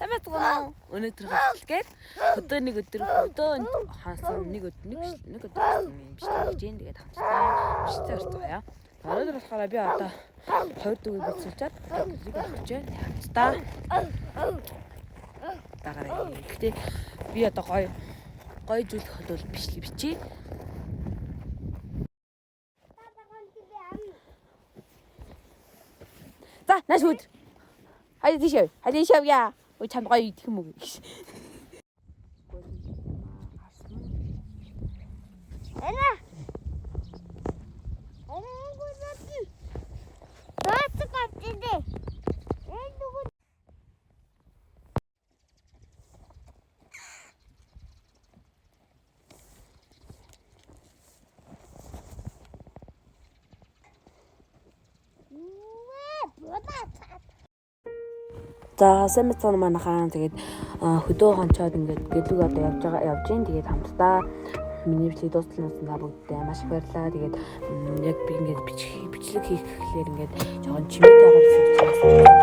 Сайн байна уу? Өнөөдөр хөтлөгээд өдөр нэг хаасан нэг өдөр юм биш гэж юм. Тэгээд хамтдаа биштэй орцгоё. Өнөөдөр болохоор би одоо 2 дүүгээ бэлсүүлчихэд яг авч байна. Хамтдаа дагараа. Гэхдээ би одоо гоё зүйл хөдөл бичлэг бичиж. За, нааш үд. Хайди шав яа. Ой чамд гоё идэх юм уу гэж. Эна. Гүзэти. Тацгатдэ. Эндүг. За сайн мэцэн манайхаа тэгээд хөдөө хончоод ингээд гэлүг одоо явж гин тэгээд хамтдаа миний бичлэг дуусталнаас та бүгдээ маш их баярлалаа. Тэгээд яг би ингээд бичлэг хийх гэхлээр ингээд жоохон чимээтэй байгаа гэсэн